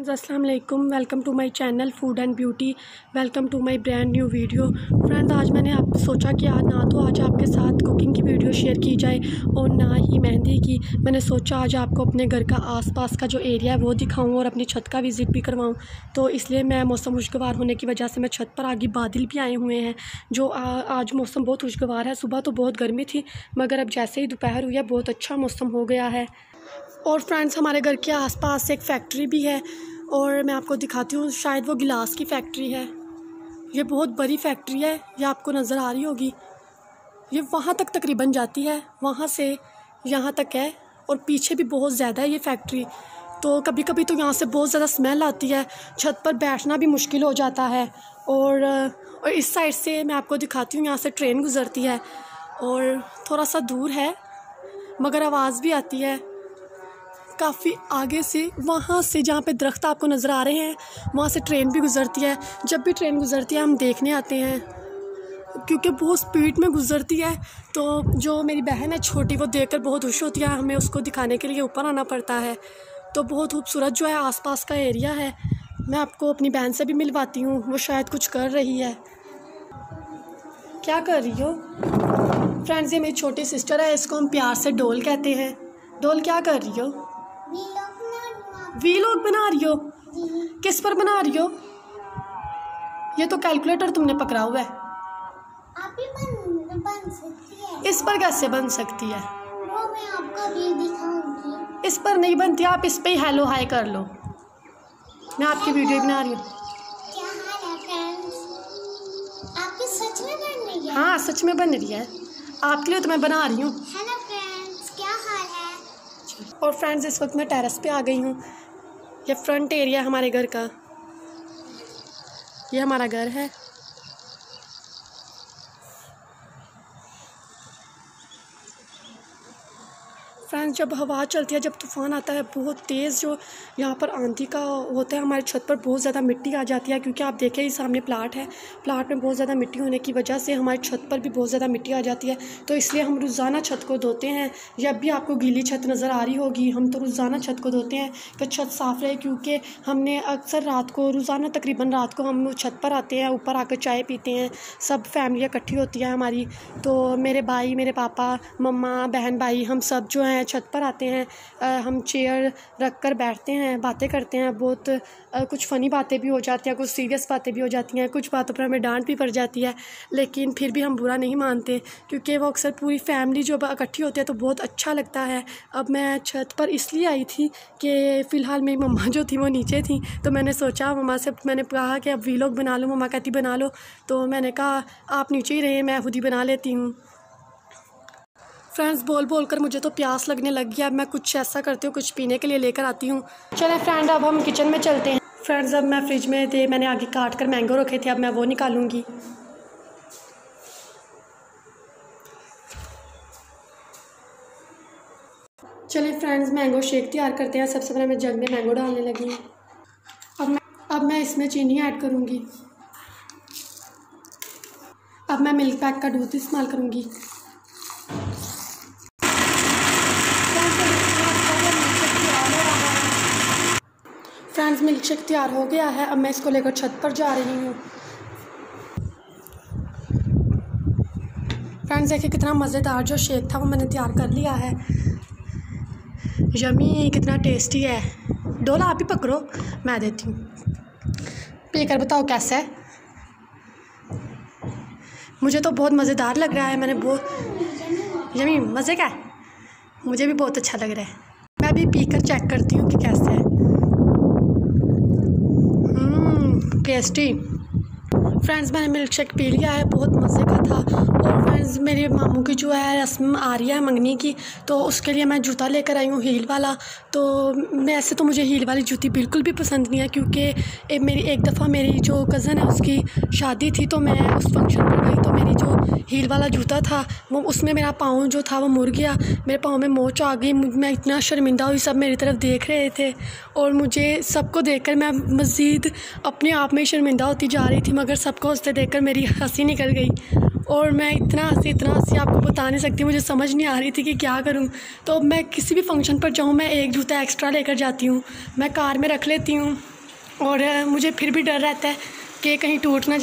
Friends अस्सलाम वालेकुम, welcome to my channel food and beauty. Welcome to my brand new video. Friends आज मैंने आप सोचा कि आज आपके साथ कुकिंग की वीडियो शेयर की जाए और ना ही मेहंदी की। मैंने सोचा आज आपको अपने घर का आसपास का जो एरिया है वो दिखाऊं और अपनी छत का विज़िट भी करवाऊं। तो इसलिए मैं मौसम खुशगवार होने की वजह से मैं छत पर आगे बादल भी आए हुए हैं जो आज मौसम बहुत खुशगवार है। सुबह तो बहुत गर्मी थी मगर अब जैसे ही दोपहर हुई है बहुत अच्छा मौसम हो गया है। और फ्रेंड्स हमारे घर के आसपास एक फ़ैक्ट्री भी है और मैं आपको दिखाती हूँ, शायद वो गिलास की फ़ैक्ट्री है। ये बहुत बड़ी फ़ैक्ट्री है, ये आपको नज़र आ रही होगी। ये वहाँ तक तकरीबन जाती है, वहाँ से यहाँ तक है और पीछे भी बहुत ज़्यादा है ये फ़ैक्ट्री। तो कभी कभी तो यहाँ से बहुत ज़्यादा स्मेल आती है, छत पर बैठना भी मुश्किल हो जाता है। और इस साइड से मैं आपको दिखाती हूँ, यहाँ से ट्रेन गुज़रती है और थोड़ा सा दूर है मगर आवाज़ भी आती है काफ़ी आगे से। वहाँ से जहाँ पे दरख्त आपको नज़र आ रहे हैं वहाँ से ट्रेन भी गुज़रती है। जब भी ट्रेन गुज़रती है हम देखने आते हैं क्योंकि बहुत स्पीड में गुज़रती है। तो जो मेरी बहन है छोटी वो देखकर बहुत खुश होती है, हमें उसको दिखाने के लिए ऊपर आना पड़ता है। तो बहुत खूबसूरत जो है आसपास का एरिया है। मैं आपको अपनी बहन से भी मिलवाती हूँ, वो शायद कुछ कर रही है। क्या कर रही हो? फ्रेंड्स ये मेरी छोटी सिस्टर है, इसको हम प्यार से डोल कहते हैं। डोल क्या कर रही हो? वीलॉग बना रही हो? किस पर बना रही हो? ये तो कैलकुलेटर तुमने पकड़ा हुआ है। आप भी बन सकती है। इस पर कैसे बन सकती है? वो मैं आपको भी दिखाऊंगी। इस पर नहीं बनती, आप इस पे ही हेलो हाय कर लो। मैं आपकी वीडियो बना रही हूँ। क्या हाल है फ्रेंड्स? आपकी सच में बन रही है? हाँ सच में बन रही है, आपके लिए तो मैं बना रही हूँ। हेलो फ्रेंड्स, क्या हाल है? और फ्रेंड्स इस वक्त मैं टेरेस पे आ गई हूँ। ये फ्रंट एरिया हमारे घर का, ये हमारा घर है। फ्रेंड्स जब हवा चलती है, जब तूफ़ान आता है बहुत तेज़, जो यहाँ पर आंधी का होता है, हमारी छत पर बहुत ज़्यादा मिट्टी आ जाती है। क्योंकि आप देखें ये सामने प्लाट है, प्लाट में बहुत ज़्यादा मिट्टी होने की वजह से हमारी छत पर भी बहुत ज़्यादा मिट्टी आ जाती है। तो इसलिए हम रोज़ाना छत को धोते हैं। जब भी आपको गीली छत नज़र आ रही होगी, हम तो रोज़ाना छत को धोते हैं कि छत साफ़ रहे। क्योंकि हमने अक्सर रात को, रोज़ाना तकरीबन रात को हम छत पर आते हैं, ऊपर आकर चाय पीते हैं, सब फैमिली इकट्ठी होती है हमारी। तो मेरे भाई, मेरे पापा, मम्मा, बहन, भाई, हम सब जो हैं छत पर आते हैं। हम चेयर रख कर बैठते हैं, बातें करते हैं। बहुत कुछ फ़नी बातें भी हो जाती हैं, कुछ सीरियस बातें भी हो जाती हैं, कुछ बातों पर हमें डांट भी पड़ जाती है। लेकिन फिर भी हम बुरा नहीं मानते क्योंकि वो अक्सर पूरी फैमिली जो इकट्ठी होती है तो बहुत अच्छा लगता है। अब मैं छत पर इसलिए आई थी कि फ़िलहाल मेरी मम्मा जो थी वो नीचे थी, तो मैंने सोचा मम्मा से, मैंने कहा कि अब वीलॉग बना लो। मम्मा कहती बना लो, तो मैंने कहा आप नीचे ही रहे, मैं खुद ही बना लेती हूँ। फ्रेंड्स बोल बोल कर मुझे तो प्यास लगने लग गया। अब मैं कुछ ऐसा करती हूँ, कुछ पीने के लिए लेकर आती हूँ। चलें फ्रेंड अब हम किचन में चलते हैं। फ्रेंड्स अब मैं फ्रिज में थे, मैंने आगे काट कर मैंगो रखे थे, अब मैं वो निकालूंगी। चलें फ्रेंड्स मैंगो शेक तैयार करते हैं। सबसे पहले मैं जग में मैंगो डालने लगी हूँ। अब मैं इसमें चीनी ऐड करूँगी। अब मैं मिल्क पैक का दूध इस्तेमाल करूँगी। फ्रेंड्स मिल्क शेक तैयार हो गया है, अब मैं इसको लेकर छत पर जा रही हूँ। फ्रेंड्स देखिए कितना मज़ेदार जो शेक था वो मैंने तैयार कर लिया है। यमी, कितना टेस्टी है। डोला आप ही पकड़ो, मैं देती हूँ, पीकर बताओ कैसा है। मुझे तो बहुत मज़ेदार लग रहा है। मैंने बहुत यमी, मज़े का है, मुझे भी बहुत अच्छा लग रहा है। मैं भी पीकर चेक करती हूँ कि कैसा है। टेस्टी। फ्रेंड्स मैंने मिल्क शेक पी लिया है, बहुत मज़े का था। और फ्रेंड्स मेरे मामू की जो है रस्म आ रही है मंगनी की, तो उसके लिए मैं जूता लेकर आई हूँ हील वाला। तो वैसे तो मुझे हील वाली जूती बिल्कुल भी पसंद नहीं है क्योंकि एक दफ़ा मेरी जो कज़न है उसकी शादी थी तो मैं उस फंक्शन पर गई, तो मेरी जो हील वाला जूता था वो, उसमें मेरा पाँव जो था वो मुड़ गया, मेरे पाँव में मोच आ गई। मैं इतना शर्मिंदा हुई, सब मेरी तरफ देख रहे थे और मुझे सबको देखकर मैं मज़ीद अपने आप में शर्मिंदा होती जा रही थी। मगर सबको हंसते देखकर मेरी हंसी निकल गई और मैं इतना हंसी आपको बता नहीं सकती। मुझे समझ नहीं आ रही थी कि क्या करूं। तो मैं किसी भी फंक्शन पर जाऊं मैं एक जूता एक्स्ट्रा लेकर जाती हूं, मैं कार में रख लेती हूं। और मुझे फिर भी डर रहता है कि कहीं टूट ना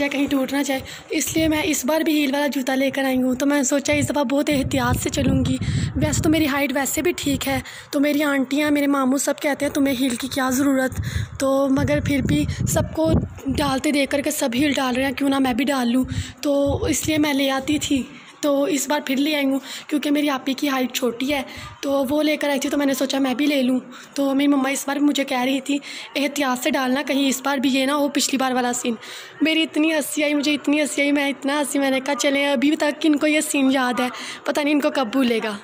जाए, इसलिए मैं इस बार भी हील वाला जूता लेकर आई हूँ। तो मैंने सोचा इस दफ़ा बहुत एहतियात से चलूँगी। वैसे तो मेरी हाइट वैसे भी ठीक है, तो मेरी आंटियाँ, मेरे मामू सब कहते हैं तुम्हें हील की क्या ज़रूरत, तो मगर फिर भी सबको डालते देख कर के सब हील डाल रहे हैं, क्यों ना मैं भी डाल लूँ, तो इसलिए मैं ले आती थी। तो इस बार फिर ले आई हूँ क्योंकि मेरी आपी की हाइट छोटी है, तो वो लेकर आई थी, तो मैंने सोचा मैं भी ले लूँ। तो मेरी मम्मा इस बार मुझे कह रही थी एहतियात से डालना, कहीं इस बार भी ये ना हो पिछली बार वाला सीन। मेरी इतनी हंसी आई, मुझे इतनी हंसी आई, मैं इतना हंसी, मैंने कहा चले अभी तक इनको ये सीन याद है, पता नहीं इनको कब भूलेगा।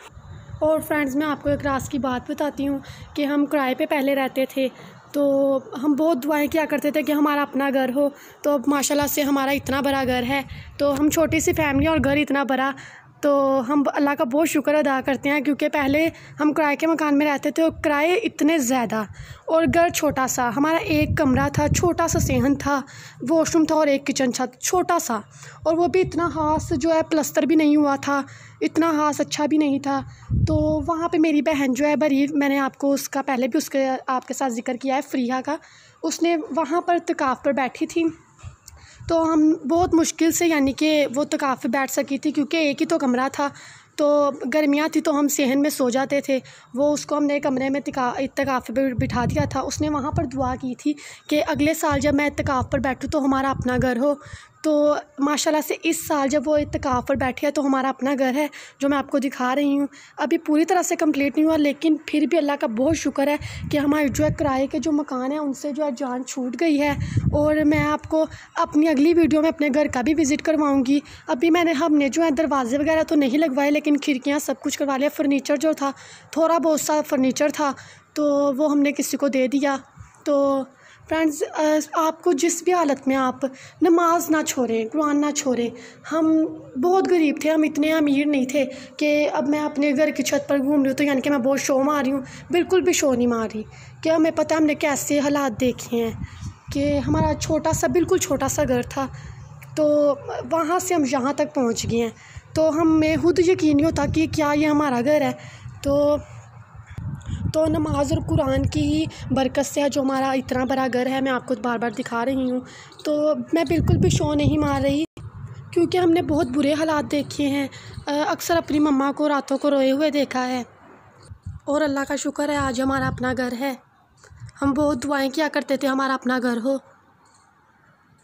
और फ्रेंड्स, मैं आपको एक राज की बात बताती हूँ कि हम किराए पे पहले रहते थे, तो हम बहुत दुआएं किया करते थे कि हमारा अपना घर हो। तो अब माशाल्लाह से हमारा इतना बड़ा घर है, तो हम छोटी सी फैमिली और घर इतना बड़ा, तो हम अल्लाह का बहुत शुक्र अदा करते हैं, क्योंकि पहले हम किराए के मकान में रहते थे और किराए इतने ज़्यादा और घर छोटा सा। हमारा एक कमरा था, छोटा सा सेहन था, वॉशरूम था और एक किचन था छोटा सा, और वो भी इतना खास जो है प्लस्तर भी नहीं हुआ था, इतना खास अच्छा भी नहीं था। तो वहाँ पे मेरी बहन जो है बरीफ, मैंने आपको उसका पहले भी उसके आपके साथ जिक्र किया है, फ्रीहा का, उसने वहाँ पर इत्तिकाफ़ पर बैठी थी। तो हम बहुत मुश्किल से यानी कि वो इत्तिकाफ़ पे बैठ सकी थी, क्योंकि एक ही तो कमरा था, तो गर्मियाँ थी तो हम सेहन में सो जाते थे। वो उसको हमने कमरे में इत्तिकाफ़ पे बिठा दिया था। उसने वहाँ पर दुआ की थी कि अगले साल जब मैं इत्तिकाफ़ पर बैठूँ तो हमारा अपना घर हो। तो माशाल्लाह से इस साल जब वो इत्तिकाफ़ पर बैठी है तो हमारा अपना घर है, जो मैं आपको दिखा रही हूँ। अभी पूरी तरह से कंप्लीट नहीं हुआ, लेकिन फिर भी अल्लाह का बहुत शुक्र है कि हमारे जो है किराए के जो मकान है उनसे जो है जान छूट गई है। और मैं आपको अपनी अगली वीडियो में अपने घर का भी विज़िट करवाऊँगी। अभी हमने जो है दरवाजे वगैरह तो नहीं लगवाए, लेकिन खिड़कियाँ सब कुछ करवा लिया। फर्नीचर जो था, थोड़ा बहुत सा फर्नीचर था, तो वो हमने किसी को दे दिया। तो फ्रेंड्स, आपको जिस भी हालत में आप नमाज ना छोड़ें, कुरान ना छोड़ें। हम बहुत गरीब थे, हम इतने अमीर नहीं थे कि अब मैं अपने घर की छत पर घूम रही हूँ तो यानी कि मैं बहुत शो मार रही हूँ। बिल्कुल भी शो नहीं मार रही, कि हमें पता है हमने कैसे हालात देखे हैं, कि हमारा छोटा सा, बिल्कुल छोटा सा घर था, तो वहाँ से हम यहाँ तक पहुँच गए हैं। तो हमें खुद यकीन नहीं होता कि क्या ये हमारा घर है। तो नमाज और कुरान की ही बरकत से है जो हमारा इतना बड़ा घर है। मैं आपको बार बार दिखा रही हूँ, तो मैं बिल्कुल भी शो नहीं मार रही, क्योंकि हमने बहुत बुरे हालात देखे हैं। अक्सर अपनी मम्मा को रातों को रोए हुए देखा है, और अल्लाह का शुक्र है आज हमारा अपना घर है। हम बहुत दुआएं किया करते थे हमारा अपना घर हो,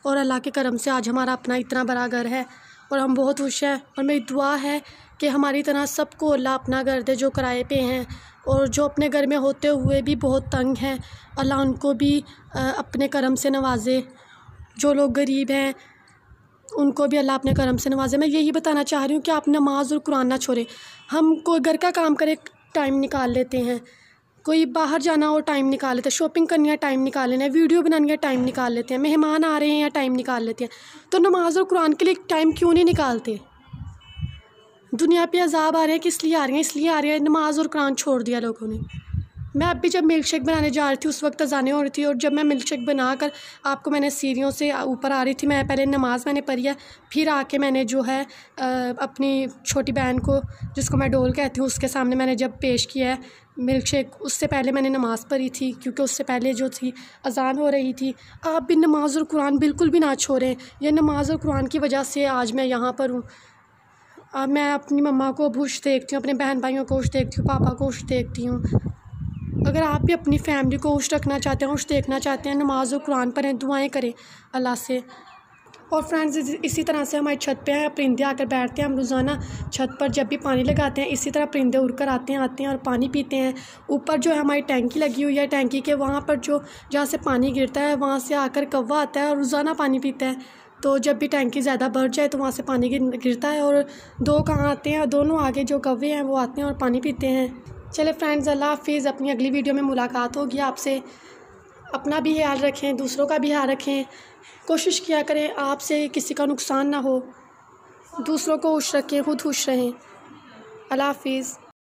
और अल्लाह के करम से आज हमारा अपना इतना बड़ा घर है और हम बहुत खुश हैं। और मेरी दुआ है कि हमारी तरह सबको अल्लाह अपना घर दे जो किराए पे हैं, और जो अपने घर में होते हुए भी बहुत तंग हैं, अल्लाह उनको भी अपने करम से नवाजे। जो लोग गरीब हैं उनको भी अल्लाह अपने करम से नवाजे। मैं यही बताना चाह रही हूँ कि आप नमाज और कुरान ना छोड़ें। हम कोई घर का काम करे टाइम निकाल लेते हैं, कोई बाहर जाना हो टाइम निकाल लेते हैं, शॉपिंग करनी है टाइम निकाल लेना है, वीडियो बनानी है टाइम निकाल लेते हैं, मेहमान आ रहे हैं या टाइम निकाल लेते हैं। तो नमाज और कुरान के लिए टाइम क्यों नहीं निकालते? दुनिया पे अजाब आ रहे हैं, किस लिए आ रहे हैं? इसलिए आ रहे हैं नमाज और कुरान छोड़ दिया लोगों ने। मैं अभी जब मिल्क शेक बनाने जा रही थी उस वक्त अज़ानें हो रही थी, और जब मैं मिल्क शेक बनाकर आपको मैंने सीढ़ियों से ऊपर आ रही थी, मैं पहले नमाज़ मैंने पढ़ी है, फिर आके मैंने जो है अपनी छोटी बहन को, जिसको मैं डोल कहती हूँ, उसके सामने मैंने जब पेश किया है मिल्क शेक, उससे पहले मैंने नमाज़ पढ़ी थी, क्योंकि उससे पहले जो थी अज़ान हो रही थी। आप भी नमाज और कुरान बिल्कुल भी ना छोड़ें। यह नमाज और कुरान की वजह से आज मैं यहाँ पर हूँ। मैं अपनी मम्मा को खुश देखती हूँ, अपने बहन भाइयों को खुश देखती हूँ, पापा को खुश देखती हूँ। अगर आप भी अपनी फैमिली को खुश रखना चाहते हैं, खुश देखना चाहते हैं, नमाज और कुरान पढ़ें, दुआएं करें अल्लाह से। और फ्रेंड्स, इसी तरह से हमारी छत पे हैं परिंदे आकर बैठते हैं। हम रोज़ाना छत पर जब भी पानी लगाते हैं इसी तरह परिंदे उड़कर आते हैं और पानी पीते हैं। ऊपर जो है हमारी टैंकी लगी हुई है, टैंकी के वहाँ पर जहाँ से पानी गिरता है वहाँ से आकर कौवा आता है और रोज़ाना पानी पीता है। तो जब भी टैंकी ज़्यादा भर जाए तो वहाँ से पानी गिरता है, और दो कहाँ आते हैं, दोनों आगे जो कौवे हैं वो आते हैं और पानी पीते हैं। चले फ्रेंड्स, अल्लाह हाफिज़। अपनी अगली वीडियो में मुलाकात होगी आपसे। अपना भी ख्याल रखें, दूसरों का भी ख्याल रखें। कोशिश किया करें आपसे किसी का नुकसान ना हो। दूसरों को खुश रखें, खुद खुश रहें। अल्लाह हाफिज़।